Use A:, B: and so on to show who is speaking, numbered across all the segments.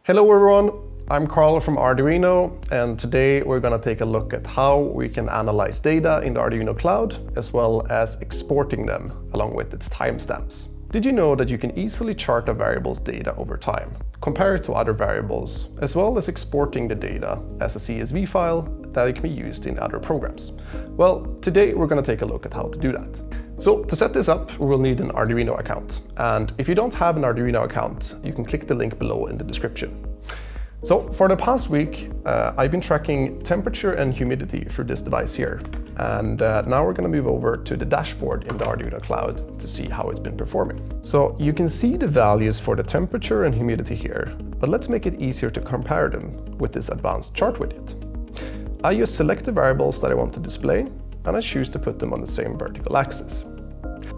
A: Hello everyone, I'm Carl from Arduino, and today we're going to take a look at how we can analyze data in the Arduino Cloud, as well as exporting them along with its timestamps. Did you know that you can easily chart a variable's data over time, compare it to other variables, as well as exporting the data as a CSV file that can be used in other programs? Well, today we're going to take a look at how to do that. So to set this up, we will need an Arduino account. And if you don't have an Arduino account, you can click the link below in the description. So for the past week, I've been tracking temperature and humidity through this device here. And now we're going to move over to the dashboard in the Arduino Cloud to see how it's been performing. So you can see the values for the temperature and humidity here, but let's make it easier to compare them with this advanced chart widget. I just select the variables that I want to display, and I choose to put them on the same vertical axis.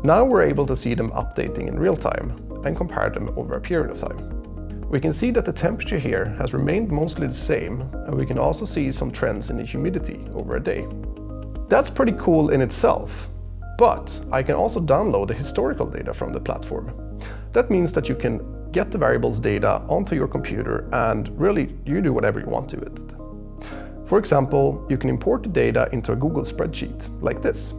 A: Now we're able to see them updating in real time and compare them over a period of time. We can see that the temperature here has remained mostly the same, and we can also see some trends in the humidity over a day. That's pretty cool in itself, but I can also download the historical data from the platform. That means that you can get the variables data onto your computer and really you do whatever you want to with it. For example, you can import the data into a Google spreadsheet like this.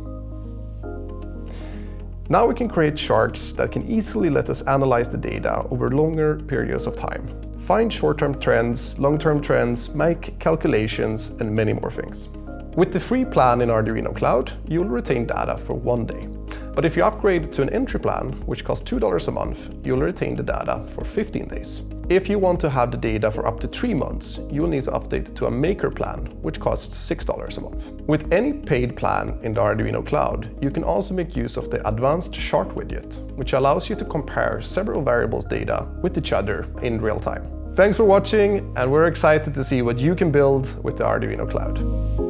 A: Now we can create charts that can easily let us analyze the data over longer periods of time, find short-term trends, long-term trends, make calculations, and many more things. With the free plan in Arduino Cloud, you will retain data for 1 day. But if you upgrade to an entry plan, which costs $2 a month, you'll retain the data for 15 days. If you want to have the data for up to 3 months, you will need to update to a maker plan, which costs $6 a month. With any paid plan in the Arduino Cloud, you can also make use of the advanced chart widget, which allows you to compare several variables' data with each other in real time. Thanks for watching, and we're excited to see what you can build with the Arduino Cloud.